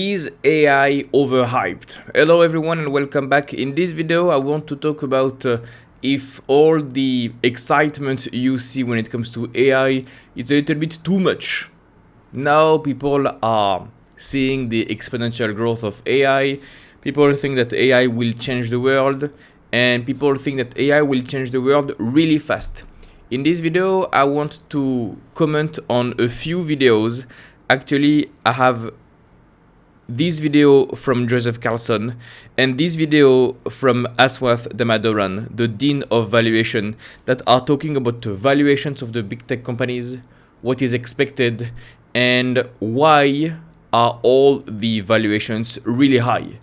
Is AI overhyped? Hello everyone and welcome back. In this video I want to talk about if all the excitement you see when it comes to AI is a little bit too much. Now people are seeing the exponential growth of AI. People think that AI will change the world, and people think that AI will change the world really fast. In this video I want to comment on a few videos. Actually, I have this video from Joseph Carlson and this video from Aswath Damadoran, the Dean of Valuation, that are talking about the valuations of the big tech companies, what is expected, and why are all the valuations really high.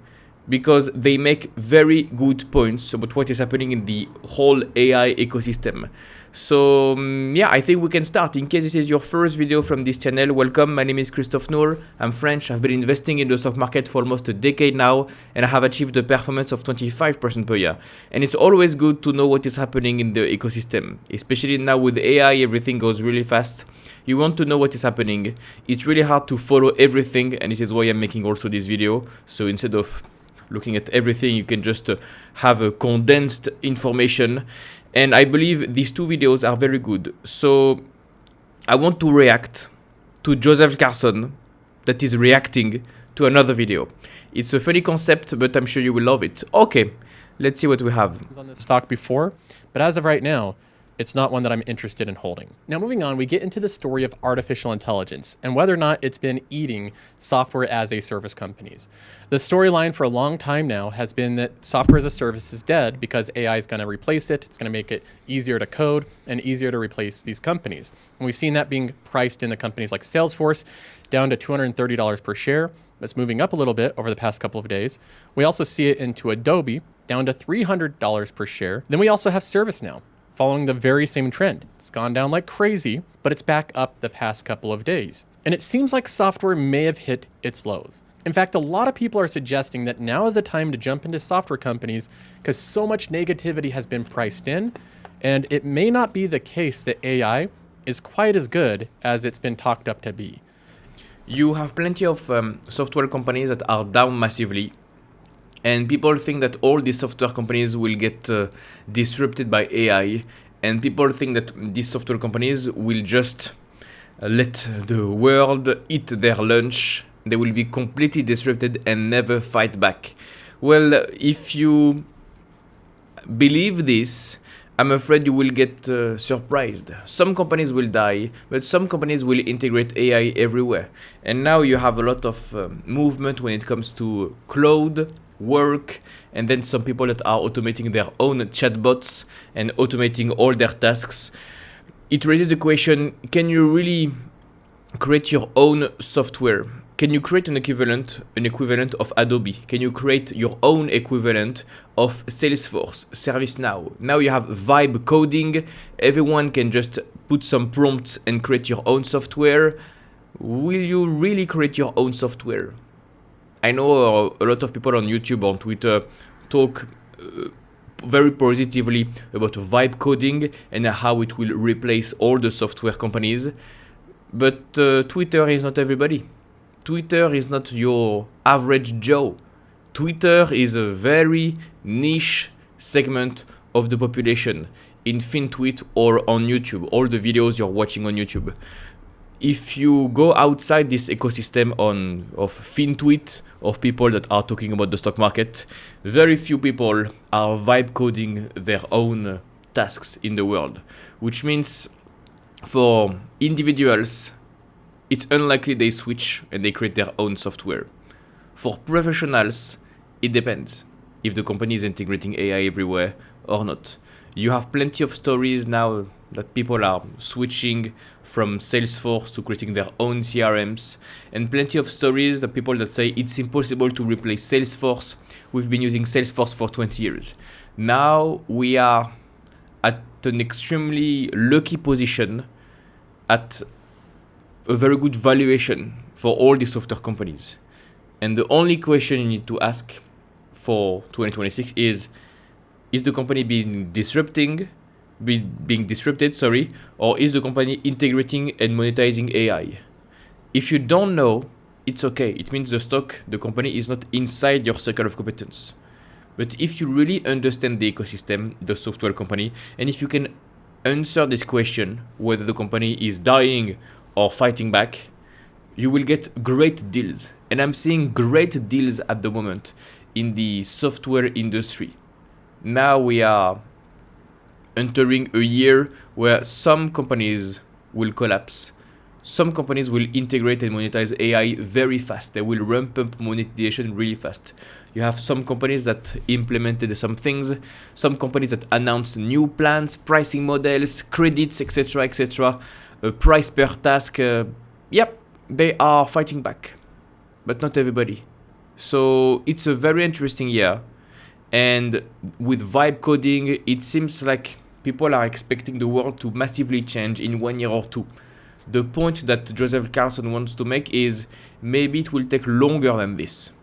Because they make very good points about what is happening in the whole AI ecosystem. So yeah, I think we can start. In case this is your first video from this channel, welcome. My name is Christophe Noor. I'm French. I've been investing in the stock market for almost a decade now, and I have achieved a performance of 25% per year. And it's always good to know what is happening in the ecosystem, especially now with AI, everything goes really fast. You want to know what is happening. It's really hard to follow everything, and this is why I'm making also this video. So instead of looking at everything, you can just have a condensed information, and I believe these two videos are very good. So I want to react to Joseph Carlson that is reacting to another video. It's a funny concept, but I'm sure you will love it. Okay, let's see what we have. On this stock before, but as of right now, it's not one that I'm interested in holding. Now, moving on, we get into the story of artificial intelligence and whether or not it's been eating software as a service companies. The storyline for a long time now has been that software as a service is dead because AI is going to replace it. It's going to make it easier to code and easier to replace these companies. And we've seen that being priced in the companies like Salesforce down to $230 per share. It's moving up a little bit over the past couple of days. We also see it into Adobe down to $300 per share. Then we also have ServiceNow, following the very same trend. It's gone down like crazy, but it's back up the past couple of days. And it seems like software may have hit its lows. In fact, a lot of people are suggesting that now is the time to jump into software companies because so much negativity has been priced in, and it may not be the case that AI is quite as good as it's been talked up to be. You have plenty of software companies that are down massively, and people think that all these software companies will get disrupted by AI, and people think that these software companies will just let the world eat their lunch. They will be completely disrupted and never fight back. Well, if you believe this, I'm afraid you will get surprised. Some companies will die, but some companies will integrate AI everywhere. And now you have a lot of movement when it comes to cloud work, and then some people that are automating their own chatbots and automating all their tasks. It raises the question, can you really create your own software? Can you create an equivalent of Adobe? Can you create your own equivalent of Salesforce, ServiceNow? Now you have vibe coding. Everyone can just put some prompts and create your own software. Will you really create your own software? I know a lot of people on YouTube, on Twitter, talk very positively about vibe coding and how it will replace all the software companies. But Twitter is not everybody. Twitter is not your average Joe. Twitter is a very niche segment of the population in FinTweet or on YouTube, all the videos you're watching on YouTube. If you go outside this ecosystem of FinTweet, of people that are talking about the stock market, very few people are vibe coding their own tasks in the world, which means for individuals, it's unlikely they switch and they create their own software. For professionals, it depends if the company is integrating AI everywhere or not. You have plenty of stories now that people are switching from Salesforce to creating their own CRMs, and plenty of stories that people that say it's impossible to replace Salesforce. We've been using Salesforce for 20 years. Now we are at an extremely lucky position at a very good valuation for all the software companies. And the only question you need to ask for 2026 is the company being disrupted, or is the company integrating and monetizing AI? If you don't know, it's okay. It means the company is not inside your circle of competence. But if you really understand the ecosystem, the software company, and if you can answer this question, whether the company is dying or fighting back, you will get great deals. And I'm seeing great deals at the moment in the software industry. Now we are entering a year where some companies will collapse. Some companies will integrate and monetize AI very fast. They will ramp up monetization really fast. You have some companies that implemented some things, some companies that announced new plans, pricing models, credits, etc., etc., price per task. Yep, they are fighting back, but not everybody. So it's a very interesting year. And with vibe coding, it seems like people are expecting the world to massively change in 1 year or two. The point that Joseph Carlson wants to make is maybe it will take longer than this.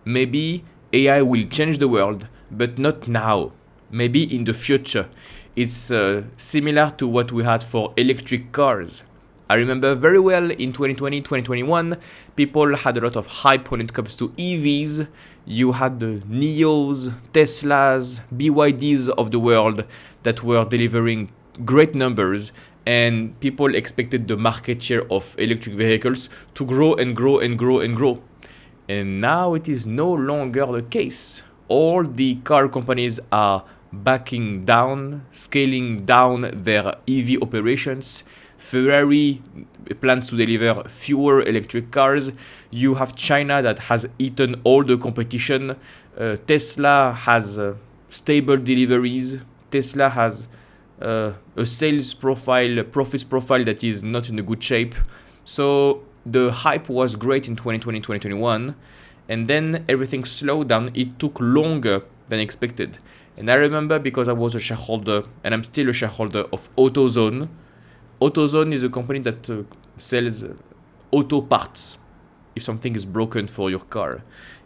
Maybe AI will change the world, but not now. Maybe in the future. It's similar to what we had for electric cars. I remember very well in 2020, 2021, people had a lot of hype when it comes to EVs. You had the NIOs, Teslas, BYDs of the world that were delivering great numbers, and people expected the market share of electric vehicles to grow and grow and grow and grow. And now it is no longer the case. All the car companies are backing down, scaling down their EV operations. Ferrari plans to deliver fewer electric cars. You have China that has eaten all the competition. Tesla has stable deliveries. Tesla has a sales profile, profits profile that is not in a good shape. So the hype was great in 2020, 2021, and then everything slowed down. It took longer than expected. And I remember, because I was a shareholder, and I'm still a shareholder of AutoZone. AutoZone is a company that sells auto parts if something is broken for your car.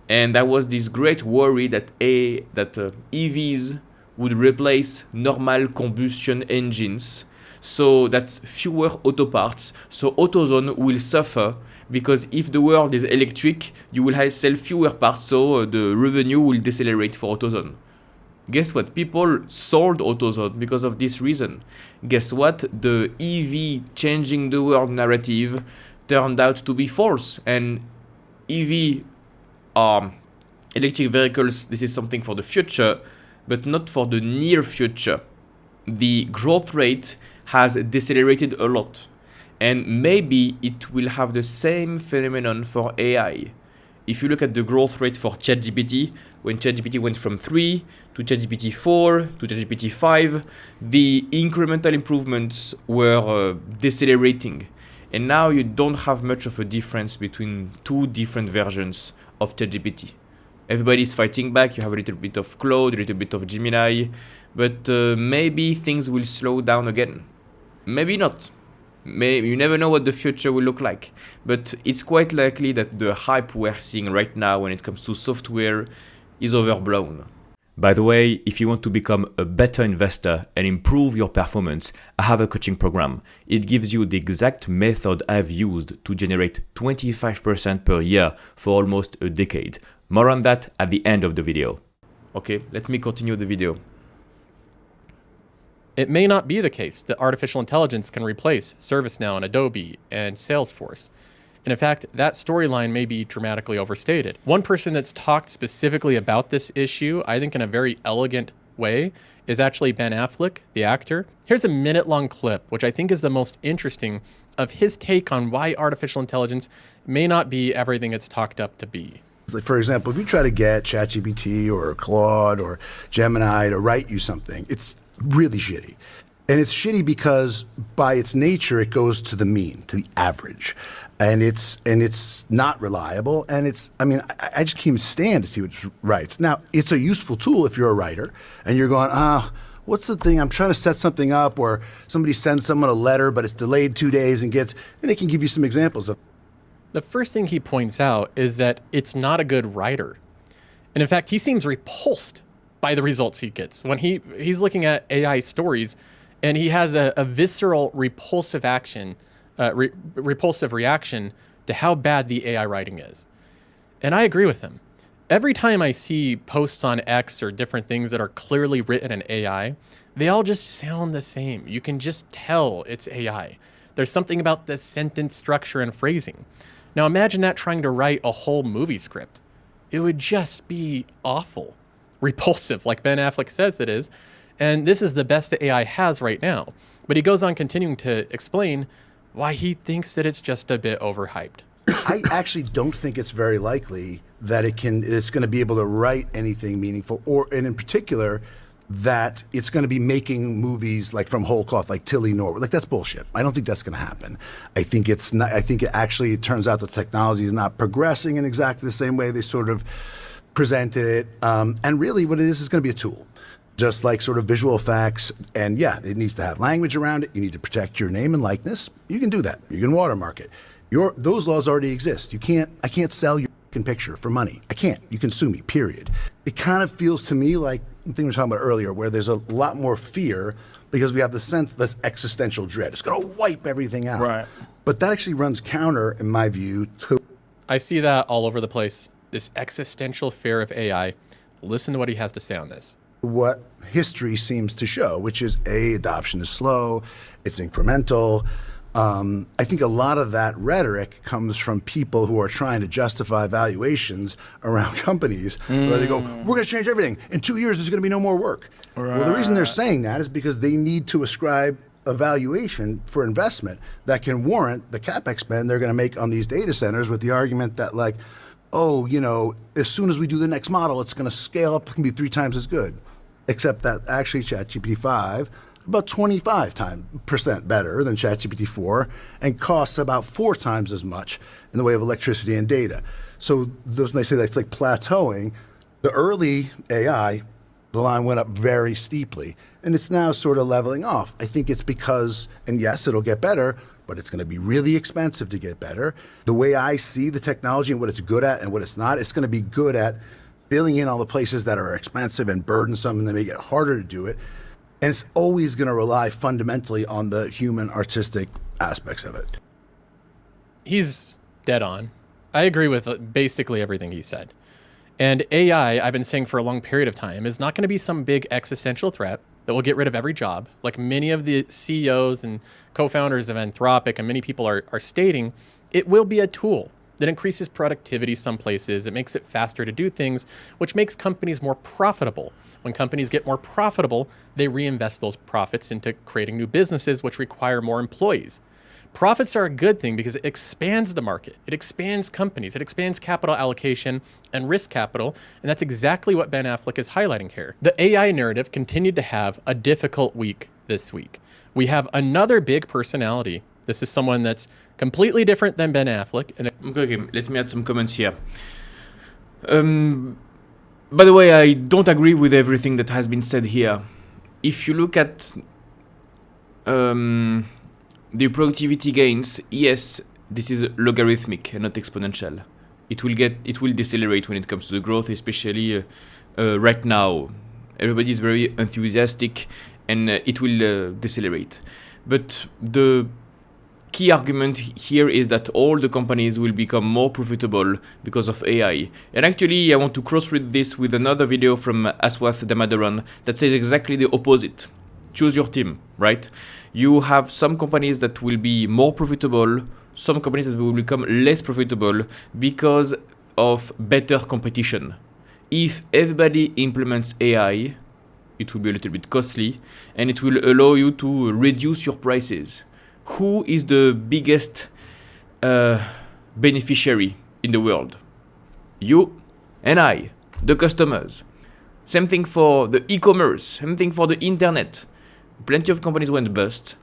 And there was this great worry that EVs would replace normal combustion engines. So that's fewer auto parts. So AutoZone will suffer, because if the world is electric, you will sell fewer parts, so the revenue will decelerate for AutoZone. Guess what? People sold AutoZone because of this reason. Guess what? The EV changing the world narrative turned out to be false. And EV, electric vehicles, this is something for the future, but not for the near future. The growth rate has decelerated a lot. And maybe it will have the same phenomenon for AI. If you look at the growth rate for ChatGPT, when ChatGPT went from 3 to ChatGPT 4 to ChatGPT 5, the incremental improvements were decelerating. And now you don't have much of a difference between two different versions of ChatGPT. Everybody's fighting back. You have a little bit of Claude, a little bit of Gemini, but maybe things will slow down again. Maybe not. You never know what the future will look like, but it's quite likely that the hype we're seeing right now when it comes to software is overblown. By the way, if you want to become a better investor and improve your performance, I have a coaching program. It gives you the exact method I've used to generate 25% per year for almost a decade. More on that at the end of the video. Okay, let me continue the video. It may not be the case that artificial intelligence can replace ServiceNow and Adobe and Salesforce. And in fact, that storyline may be dramatically overstated. One person that's talked specifically about this issue, I think in a very elegant way, is actually Ben Affleck, the actor. Here's a minute-long clip, which I think is the most interesting, of his take on why artificial intelligence may not be everything it's talked up to be. For example, if you try to get ChatGPT or Claude or Gemini to write you something, it's really shitty. And it's shitty because by its nature, it goes to the mean, to the average. And it's not reliable. And I just can't even stand to see what it writes. Now, it's a useful tool if you're a writer and you're going, what's the thing? I'm trying to set something up, or somebody sends someone a letter, but it's delayed 2 days and it can give you some examples of. The first thing he points out is that it's not a good writer. And in fact, he seems repulsed by the results he gets. When he's looking at AI stories, and he has a visceral repulsive reaction to how bad the AI writing is. And I agree with him. Every time I see posts on X or different things that are clearly written in AI, they all just sound the same. You can just tell it's AI. There's something about the sentence structure and phrasing. Now imagine that trying to write a whole movie script. It would just be awful, repulsive, like Ben Affleck says it is. And this is the best that AI has right now. But he goes on continuing to explain why he thinks that it's just a bit overhyped. I actually don't think it's very likely that it's going to be able to write anything meaningful, and in particular, that it's going to be making movies like from whole cloth, like Tilly Norwood. Like, that's bullshit. I don't think that's going to happen. I think it's not. I think it turns out the technology is not progressing in exactly the same way they sort of presented it. And really, what it is going to be a tool. Just like sort of visual effects, and yeah, it needs to have language around it. You need to protect your name and likeness. You can do that. You can watermark it. Those laws already exist. I can't sell your picture for money. I can't. You can sue me, period. It kind of feels to me like the thing we were talking about earlier, where there's a lot more fear because we have this existential dread. It's going to wipe everything out. Right. But that actually runs counter, in my view, to... I see that all over the place. This existential fear of AI. Listen to what he has to say on this. what history seems to show, which is adoption is slow, it's incremental. I think a lot of that rhetoric comes from people who are trying to justify valuations around companies where they go, we're going to change everything. In 2 years, there's going to be no more work. Right. Well, the reason they're saying that is because they need to ascribe a valuation for investment that can warrant the capex spend they're going to make on these data centers, with the argument that, like, oh, you know, as soon as we do the next model, it's going to scale up, it can be 3 times as good. Except that actually ChatGPT-5 about 25% better than ChatGPT-4 and costs about 4 times as much in the way of electricity and data. So those, when they say that's like plateauing, the early AI, the line went up very steeply, and it's now sort of leveling off. I think it's because, and yes, it'll get better, but it's going to be really expensive to get better. The way I see the technology and what it's good at and what it's not, it's going to be good at filling in all the places that are expensive and burdensome and they make it harder to do it. And it's always going to rely fundamentally on the human artistic aspects of it. He's dead on. I agree with basically everything he said. And AI, I've been saying for a long period of time, is not going to be some big existential threat that will get rid of every job. Like many of the CEOs and co-founders of Anthropic and many people are stating, it will be a tool that increases productivity some places. It makes it faster to do things, which makes companies more profitable. When companies get more profitable, they reinvest those profits into creating new businesses, which require more employees. Profits are a good thing because it expands the market. It expands companies. It expands capital allocation and risk capital. And that's exactly what Ben Affleck is highlighting here. The AI narrative continued to have a difficult week this week. We have another big personality. This is someone that's completely different than Ben Affleck. And Okay, let me add some comments here. By the way, I don't agree with everything that has been said here. If you look at the productivity gains, yes, this is logarithmic and not exponential. It will decelerate when it comes to the growth, especially right now. Everybody is very enthusiastic, and it will decelerate. But the key argument here is that all the companies will become more profitable because of AI. And actually, I want to cross-read this with another video from Aswath Damodaran that says exactly the opposite. Choose your team, right? You have some companies that will be more profitable, some companies that will become less profitable because of better competition. If everybody implements AI, it will be a little bit costly, and it will allow you to reduce your prices. Who is the biggest beneficiary in the world? You and I, the customers. Same thing for the e-commerce, same thing for the internet. Plenty of companies went bust.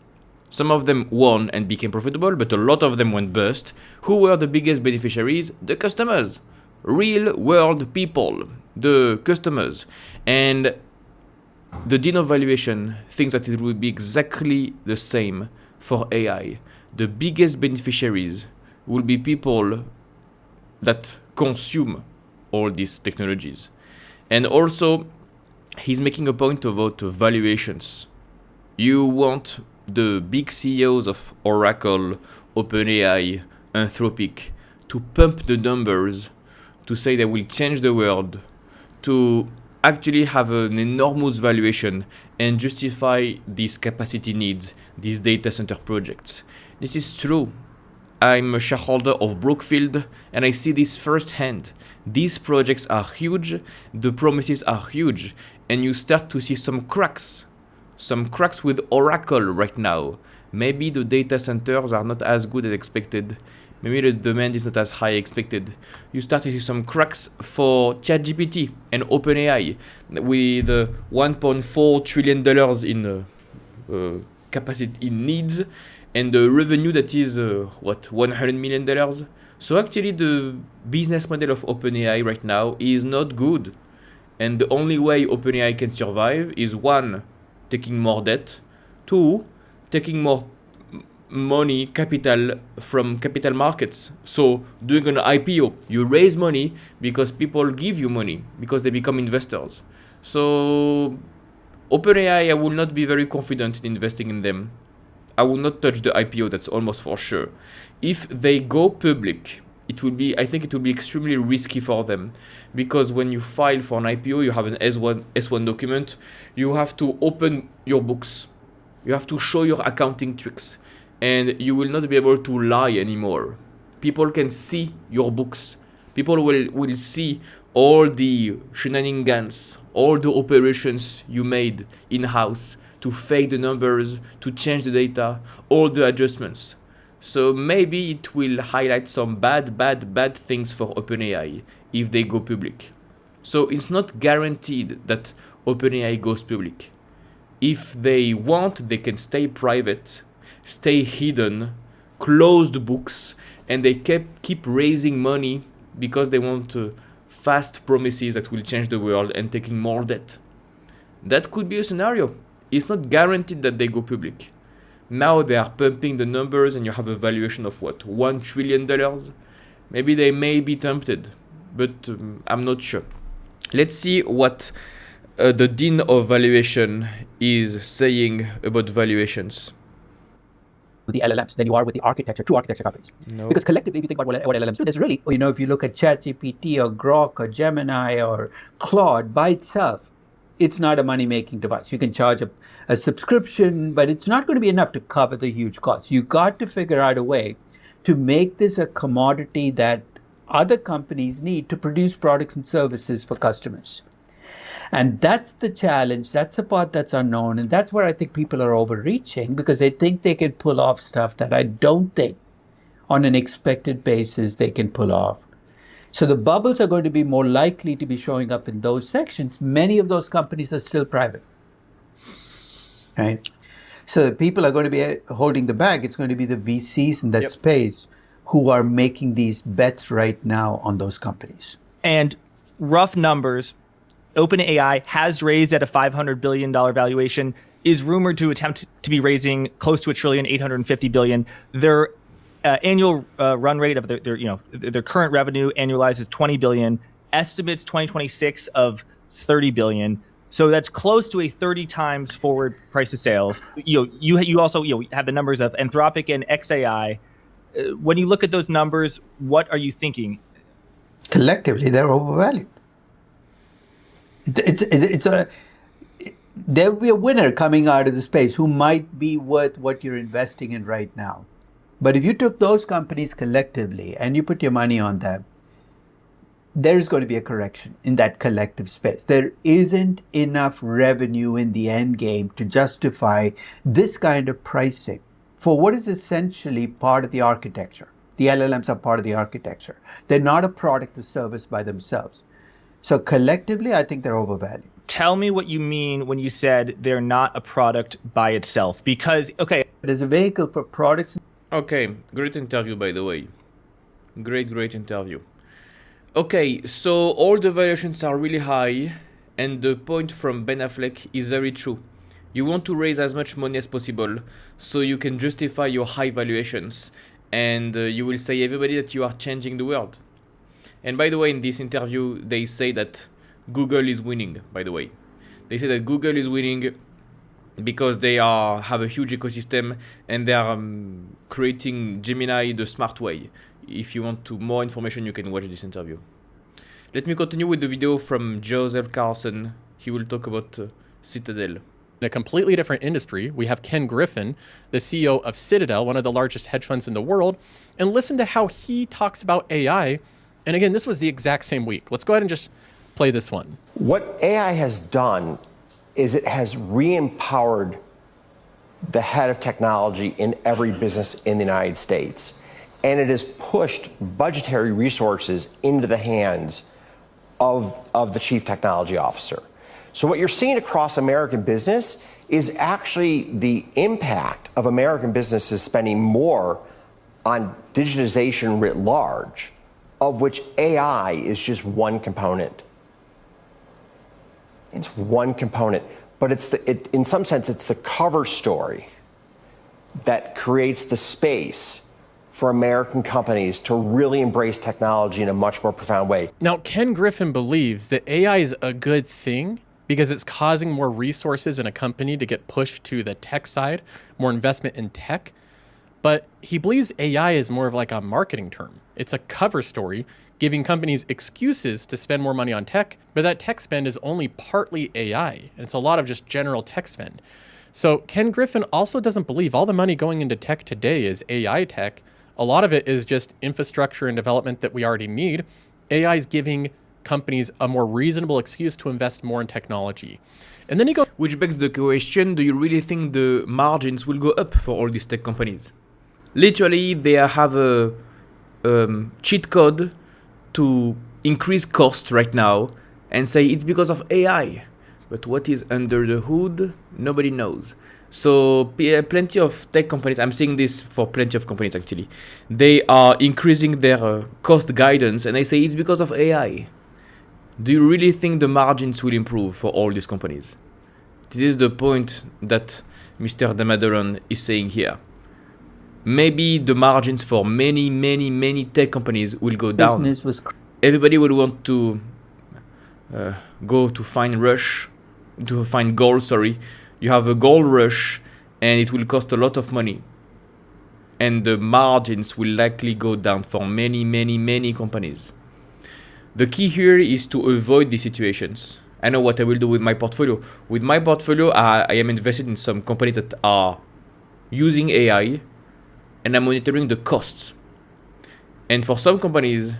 Some of them won and became profitable, but a lot of them went bust. Who were the biggest beneficiaries? The customers. Real world people, the customers. And the Dean of Valuation thinks that it will be exactly the same for AI. The biggest beneficiaries will be people that consume all these technologies. And also, he's making a point about valuations. You want the big CEOs of Oracle, OpenAI, Anthropic to pump the numbers, to say they will change the world, to actually have an enormous valuation and justify these capacity needs, these data center projects. This is true. I'm a shareholder of Brookfield and I see this firsthand. These projects are huge, the promises are huge, and you start to see some cracks with Oracle right now. Maybe the data centers are not as good as expected. Maybe the demand is not as high expected. You start to see some cracks for ChatGPT and OpenAI with $1.4 trillion in capacity in needs and the revenue that is $100 million. So actually the business model of OpenAI right now is not good. And the only way OpenAI can survive is one, taking more debt, two, taking more money, capital from capital markets. So doing an IPO, you raise money because people give you money, because they become investors. So OpenAI, I will not be very confident in investing in them. I will not touch the IPO, that's almost for sure. If they go public, I think it will be extremely risky for them, because when you file for an IPO, you have an S1 document, you have to open your books, you have to show your accounting tricks, and you will not be able to lie anymore. People can see your books. People will see all the shenanigans, all the operations you made in-house to fake the numbers, to change the data, all the adjustments. So maybe it will highlight some bad things for OpenAI if they go public. So it's not guaranteed that OpenAI goes public. If they want, they can stay private, stay hidden, close the books, and they keep raising money because they want fast promises that will change the world and taking more debt. That could be a scenario. It's not guaranteed that they go public. Now they are pumping the numbers and you have a valuation of what, $1 trillion? Maybe they may be tempted, but I'm not sure. Let's see what the Dean of Valuation is saying about valuations. The LLMs than you are with the two architecture companies. No. Because collectively, if you think about what LLMs do, there's really, if you look at ChatGPT or Grok or Gemini or Claude by itself, it's not a money-making device. You can charge a subscription, but it's not going to be enough to cover the huge costs. You got to figure out a way to make this a commodity that other companies need to produce products and services for customers. And that's the challenge. That's the part that's unknown. And that's where I think people are overreaching, because they think they can pull off stuff that I don't think on an expected basis they can pull off. So the bubbles are going to be more likely to be showing up in those sections. Many of those companies are still private, right? So the people are going to be holding the bag. It's going to be the VCs in that space who are making these bets right now on those companies. And rough numbers, OpenAI has raised at a $500 billion valuation, is rumored to attempt to be raising close to $1 trillion, $850 billion. Their annual run rate of their current revenue annualized is $20 billion. Estimates 2026 of $30 billion. So that's close to a 30 times forward price to sales. You also have the numbers of Anthropic and XAI. When you look at those numbers, what are you thinking? Collectively, they're overvalued. There will be a winner coming out of the space who might be worth what you're investing in right now. But if you took those companies collectively and you put your money on them, there's going to be a correction in that collective space. There isn't enough revenue in the end game to justify this kind of pricing for what is essentially part of the architecture. The LLMs are part of the architecture. They're not a product or service by themselves. So collectively, I think they're overvalued. Tell me what you mean when you said they're not a product by itself. Because, okay. There's a vehicle for products. Okay, great interview, by the way. Great interview. Okay, so all the valuations are really high, and the point from Ben Affleck is very true. You want to raise as much money as possible so you can justify your high valuations, and you will say everybody that you are changing the world. And by the way, in this interview, they say that Google is winning, by the way. They say that Google is winning because they have a huge ecosystem and they are creating Gemini the smart way. if you want to more information, you can watch this interview. Let me continue with the video from Joseph Carson. He will talk about Citadel. In a completely different industry, we have Ken Griffin, the CEO of Citadel, one of the largest hedge funds in the world, and listen to how he talks about AI. And again, this was the exact same week. Let's go ahead and just play this one. What AI has done is it has re-empowered the head of technology in every business in the United States. And it has pushed budgetary resources into the hands of the chief technology officer. So what you're seeing across American business is actually the impact of American businesses spending more on digitization writ large, of which AI is just one component. It's one component, but in some sense, it's the cover story that creates the space for American companies to really embrace technology in a much more profound way. Now, Ken Griffin believes that AI is a good thing because it's causing more resources in a company to get pushed to the tech side, more investment in tech. But he believes AI is more of like a marketing term. It's a cover story, giving companies excuses to spend more money on tech, but that tech spend is only partly AI. And it's a lot of just general tech spend. So Ken Griffin also doesn't believe all the money going into tech today is AI tech. A lot of it is just infrastructure and development that we already need. AI is giving companies a more reasonable excuse to invest more in technology. And then he goes, which begs the question, do you really think the margins will go up for all these tech companies? Literally, they have a cheat code to increase costs right now and say it's because of AI. But what is under the hood, nobody knows. So plenty of tech companies, I'm seeing this for plenty of companies actually, they are increasing their cost guidance and they say it's because of AI. Do you really think the margins will improve for all these companies? This is the point that Mr. Damodaran is saying here. Maybe the margins for many tech companies will go down. Everybody would want to go to find gold, You have a gold rush and it will cost a lot of money. And the margins will likely go down for many companies. The key here is to avoid these situations. I know what I will do with my portfolio. With my portfolio, I am invested in some companies that are using AI and I'm monitoring the costs. And for some companies,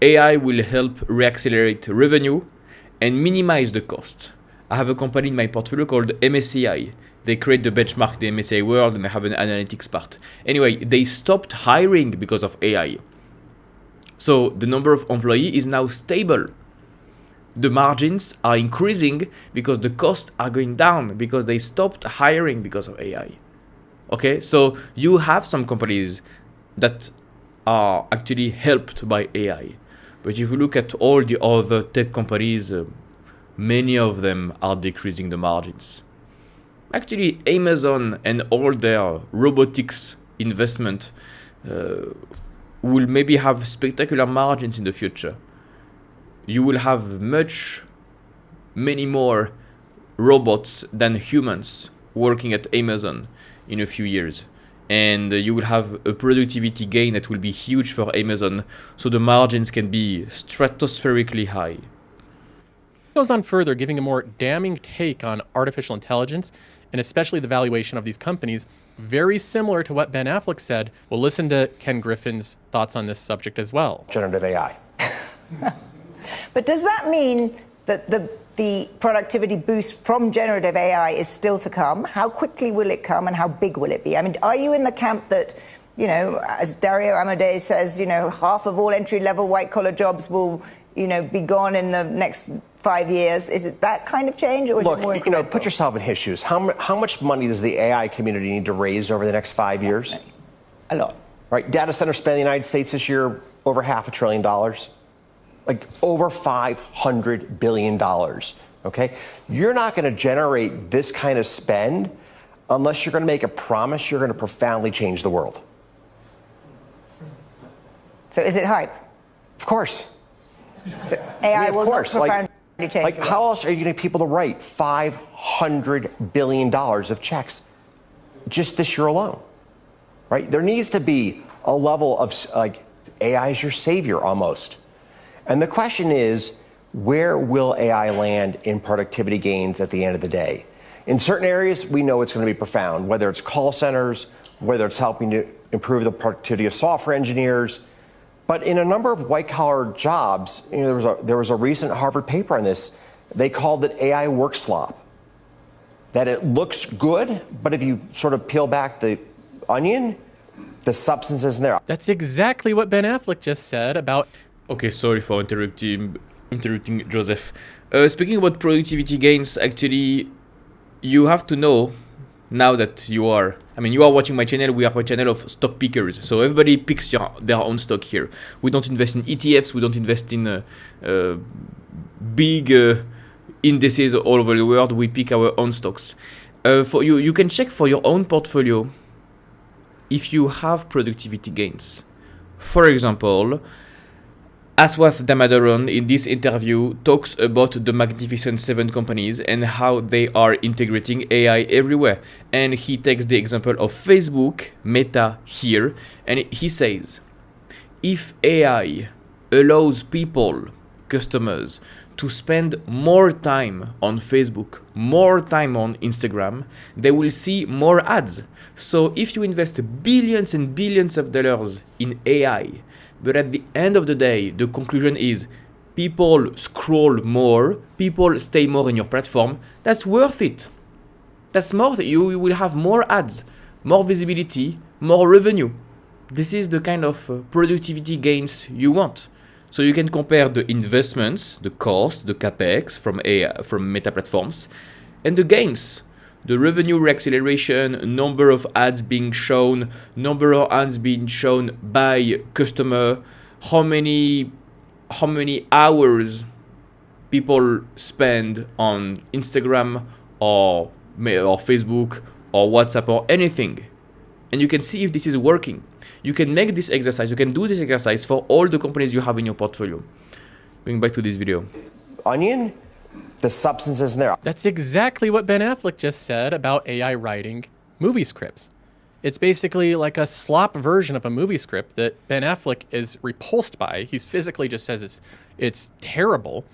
AI will help reaccelerate revenue and minimize the costs. I have a company in my portfolio called MSCI. They create the benchmark, the MSCI World, and they have an analytics part. Anyway, they stopped hiring because of AI. So the number of employees is now stable. The margins are increasing because the costs are going down because they stopped hiring because of AI. Okay, so you have some companies that are actually helped by AI. But if you look at all the other tech companies, many of them are decreasing the margins. Actually, Amazon and all their robotics investment will maybe have spectacular margins in the future. You will have many more robots than humans working at Amazon in a few years. And you will have a productivity gain that will be huge for Amazon, so the margins can be stratospherically high. Goes on further, giving a more damning take on artificial intelligence and especially the valuation of these companies, very similar to what Ben Affleck said. We'll listen to Ken Griffin's thoughts on this subject as well. Generative AI. But does that mean that the productivity boost from generative AI is still to come? How quickly will it come and how big will it be? I mean, are you in the camp that, as Dario Amodei says, half of all entry-level white-collar jobs will, be gone in the next 5 years? Is it that kind of change, or is it more incremental? Put yourself in his shoes. How much money does the AI community need to raise over the next 5 years? A lot. Right, data center spend in the United States this year, over $500 billion. Like over $500 billion, okay? You're not gonna generate this kind of spend unless you're gonna make a promise you're gonna profoundly change the world. So is it hype? Of course. So AI will not profoundly change the world. How else are you gonna get people to write $500 billion of checks just this year alone, right? There needs to be a level of AI is your savior almost. And the question is, where will AI land in productivity gains at the end of the day? In certain areas, we know it's going to be profound, whether it's call centers, whether it's helping to improve the productivity of software engineers. But in a number of white-collar jobs, there was a recent Harvard paper on this. They called it AI work slop. That it looks good, but if you sort of peel back the onion, the substance isn't there. That's exactly what Ben Affleck just said about... Okay, sorry for interrupting Joseph. Speaking about productivity gains, actually, you have to know now that you are watching my channel. We are a channel of stock pickers, so everybody picks their own stock here. We don't invest in ETFs, we don't invest in big indices all over the world. We pick our own stocks. For you can check for your own portfolio if you have productivity gains. For example, Aswath Damodaran in this interview talks about the Magnificent Seven companies and how they are integrating AI everywhere. And he takes the example of Facebook, Meta here, and he says, if AI allows people, customers, to spend more time on Facebook, more time on Instagram, they will see more ads. So if you invest billions and billions of dollars in AI, but at the end of the day, the conclusion is people scroll more, people stay more in your platform, that's worth it. That's more, you will have more ads, more visibility, more revenue. This is the kind of productivity gains you want. So you can compare the investments, the cost, the capex from Meta platforms, and the gains. The revenue reacceleration, number of ads being shown, number of ads being shown by customer, how many hours people spend on Instagram or Facebook or WhatsApp or anything. And you can see if this is working. You can make this exercise, you can do this exercise for all the companies you have in your portfolio. Going back to this video. Onion, the substance isn't there. That's exactly what Ben Affleck just said about AI writing movie scripts. It's basically like a slop version of a movie script that Ben Affleck is repulsed by. He physically just says it's terrible.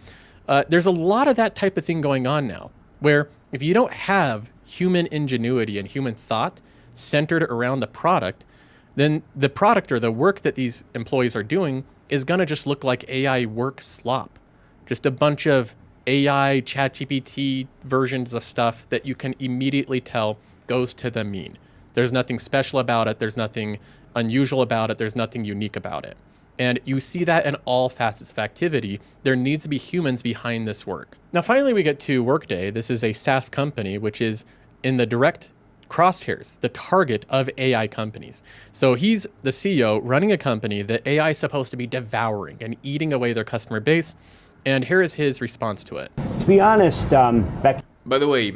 There's a lot of that type of thing going on now, where if you don't have human ingenuity and human thought centered around the product, then the product or the work that these employees are doing is going to just look like AI work slop. Just a bunch of AI, ChatGPT versions of stuff that you can immediately tell goes to the mean. There's nothing special about it. There's nothing unusual about it. There's nothing unique about it. And you see that in all facets of activity. There needs to be humans behind this work. Now, finally, we get to Workday. This is a SaaS company, which is in the direct crosshairs, the target of AI companies. So he's the CEO running a company that AI is supposed to be devouring and eating away their customer base. And here is his response to it. To be honest, Becky. By the way,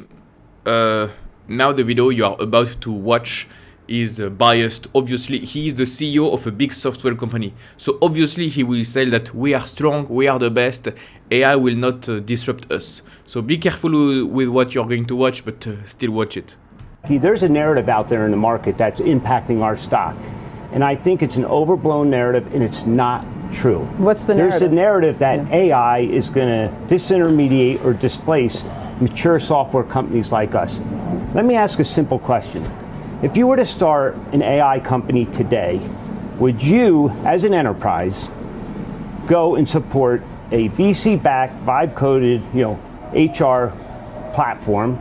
now the video you are about to watch is biased. Obviously, he is the CEO of a big software company. So obviously he will say that we are strong, we are the best, AI will not disrupt us. So be careful with what you're going to watch, but still watch it. There's a narrative out there in the market that's impacting our stock. And I think it's an overblown narrative, and it's not true. What's the narrative? There's a narrative that AI is going to disintermediate or displace mature software companies like us. Let me ask a simple question. If you were to start an AI company today, would you, as an enterprise, go and support a VC-backed, vibe-coded, HR platform,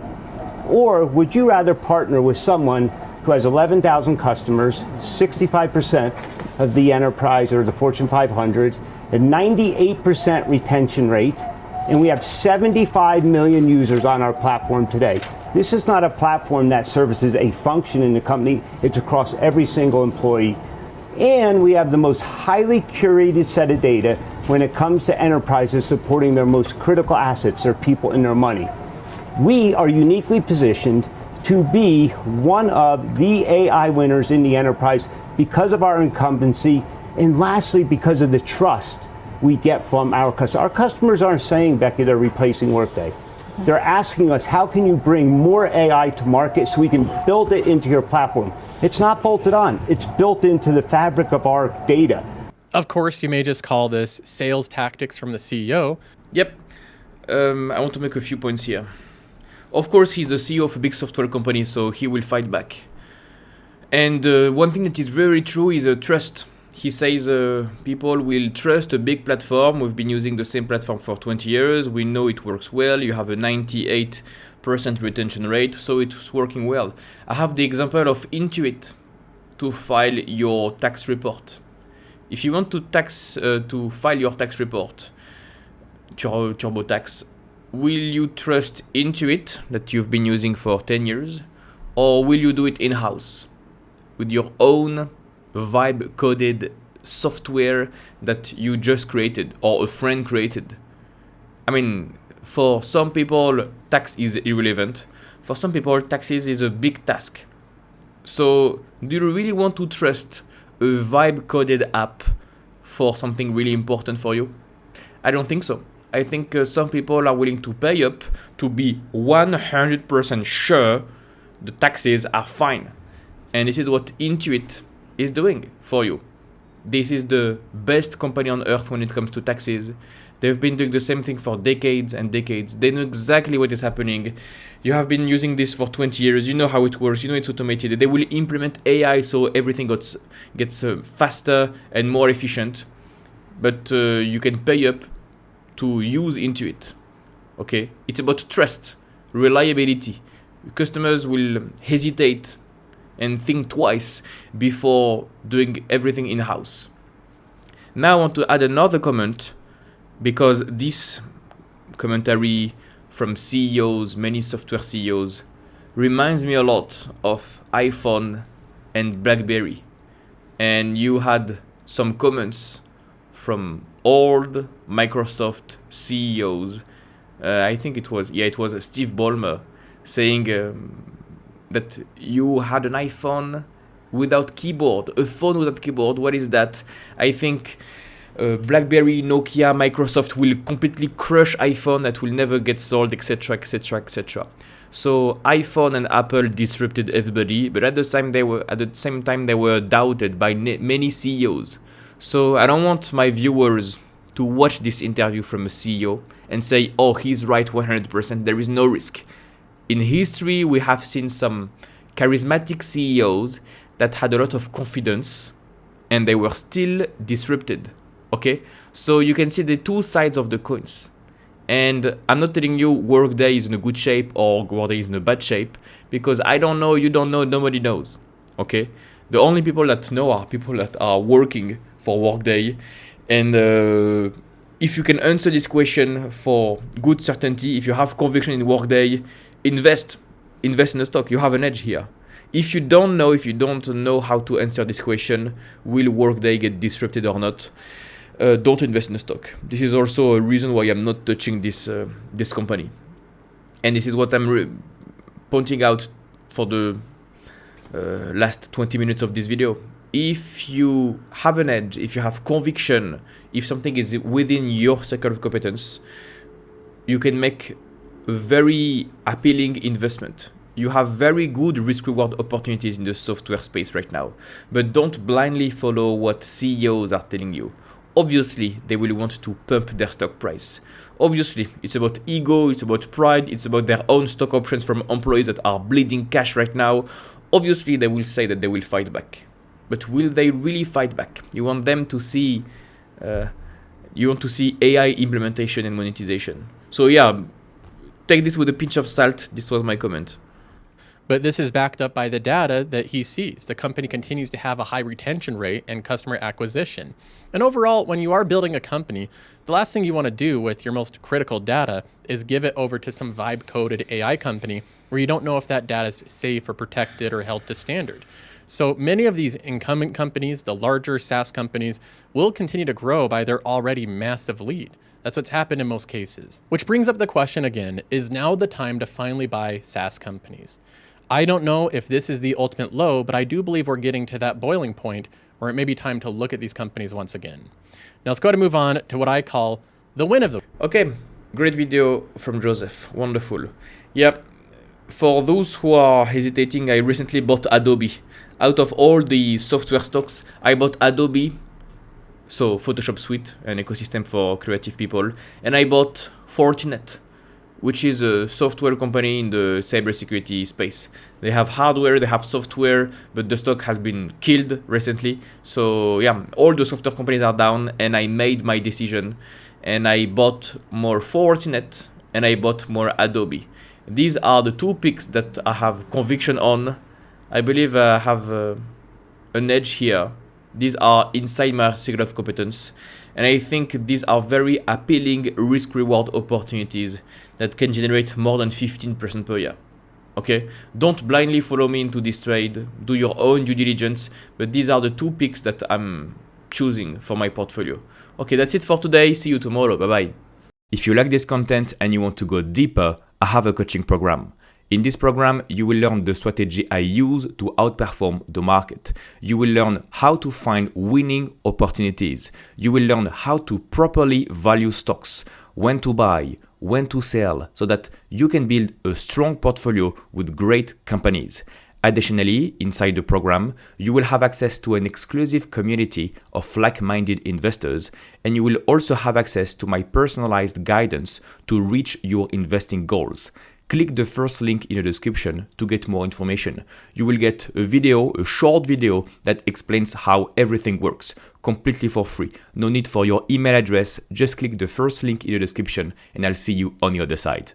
or would you rather partner with someone who has 11,000 customers, 65% of the enterprise or the Fortune 500, a 98% retention rate, and we have 75 million users on our platform today? This is not a platform that services a function in the company. It's across every single employee. And we have the most highly curated set of data when it comes to enterprises supporting their most critical assets, their people and their money. We are uniquely positioned to be one of the AI winners in the enterprise because of our incumbency, and lastly, because of the trust we get from our customers. Our customers aren't saying, Becky, they're replacing Workday. They're asking us, how can you bring more AI to market so we can build it into your platform? It's not bolted on. It's built into the fabric of our data. Of course, you may just call this sales tactics from the CEO. Yep. I want to make a few points here. Of course, he's the CEO of a big software company, so he will fight back. And one thing that is very true is trust. He says people will trust a big platform. We've been using the same platform for 20 years. We know it works well. You have a 98% retention rate, so it's working well. I have the example of Intuit to file your tax report. If you want to file your tax report, TurboTax, will you trust Intuit that you've been using for 10 years, or will you do it in-house with your own vibe-coded software that you just created or a friend created? I mean, for some people, tax is irrelevant. For some people, taxes is a big task. So, do you really want to trust a vibe-coded app for something really important for you? I don't think so. I think some people are willing to pay up to be 100% sure the taxes are fine. And this is what Intuit is doing for you. This is the best company on earth when it comes to taxes. They've been doing the same thing for decades and decades. They know exactly what is happening. You have been using this for 20 years. You know how it works. You know it's automated. They will implement AI so everything gets faster and more efficient. But you can pay up to use Intuit. Okay? It's about trust, reliability. Customers will hesitate and think twice before doing everything in-house. Now I want to add another comment, because this commentary from CEOs, many software CEOs, reminds me a lot of iPhone and BlackBerry. And you had some comments from old Microsoft CEOs. I think it was Steve Ballmer saying that you had an iPhone without keyboard, a phone without keyboard. What is that? I think BlackBerry, Nokia, Microsoft will completely crush iPhone, that will never get sold, etc., etc., etc. So iPhone and Apple disrupted everybody, but at the same time they were doubted by many CEOs. So I don't want my viewers to watch this interview from a CEO and say, "Oh, he's right 100%. There is no risk." In history, we have seen some charismatic CEOs that had a lot of confidence and they were still disrupted. Okay? So you can see the two sides of the coins. And I'm not telling you Workday is in a good shape or Workday is in a bad shape, because I don't know, you don't know, nobody knows. Okay? The only people that know are people that are working for Workday. And if you can answer this question for good certainty, if you have conviction in Workday, invest in a stock. You have an edge here. If you don't know how to answer this question, will Workday get disrupted or not, don't invest in a stock. This is also a reason why I'm not touching this company. And this is what I'm pointing out for the last 20 minutes of this video. If you have an edge, if you have conviction, if something is within your circle of competence, you can make a very appealing investment. You have very good risk-reward opportunities in the software space right now, but don't blindly follow what CEOs are telling you. Obviously, they will want to pump their stock price. Obviously, it's about ego, it's about pride, it's about their own stock options from employees that are bleeding cash right now. Obviously, they will say that they will fight back. But will they really fight back? You want them to see, AI implementation and monetization. So yeah, take this with a pinch of salt. This was my comment. But this is backed up by the data that he sees. The company continues to have a high retention rate and customer acquisition. And overall, when you are building a company, the last thing you want to do with your most critical data is give it over to some vibe-coded AI company where you don't know if that data is safe or protected or held to standard. So many of these incumbent companies, the larger SaaS companies, will continue to grow by their already massive lead. That's what's happened in most cases. Which brings up the question again, is now the time to finally buy SaaS companies? I don't know if this is the ultimate low, but I do believe we're getting to that boiling point where it may be time to look at these companies once again. Now let's go ahead and move on to what I call the win of the week. Okay, great video from Joseph. Wonderful. Yeah, for those who are hesitating, I recently bought Adobe. Out of all the software stocks, I bought Adobe so Photoshop Suite, an ecosystem for creative people, and I bought Fortinet, which is a software company in the cybersecurity space. They have hardware, they have software, but the stock has been killed recently. So yeah, all the software companies are down, and I made my decision, and I bought more Fortinet, and I bought more Adobe. These are the two picks that I have conviction on. I believe I have an edge here. These are inside my circle of competence. And I think these are very appealing risk-reward opportunities that can generate more than 15% per year. Okay? Don't blindly follow me into this trade. Do your own due diligence. But these are the two picks that I'm choosing for my portfolio. Okay, that's it for today. See you tomorrow. Bye-bye. If you like this content and you want to go deeper, I have a coaching program. In this program, you will learn the strategy I use to outperform the market. You will learn how to find winning opportunities. You will learn how to properly value stocks, when to buy, when to sell, so that you can build a strong portfolio with great companies. Additionally, inside the program, you will have access to an exclusive community of like-minded investors, and you will also have access to my personalized guidance to reach your investing goals. Click the first link in the description to get more information. You will get a video, a short video that explains how everything works, completely for free. No need for your email address, just click the first link in the description and I'll see you on the other side.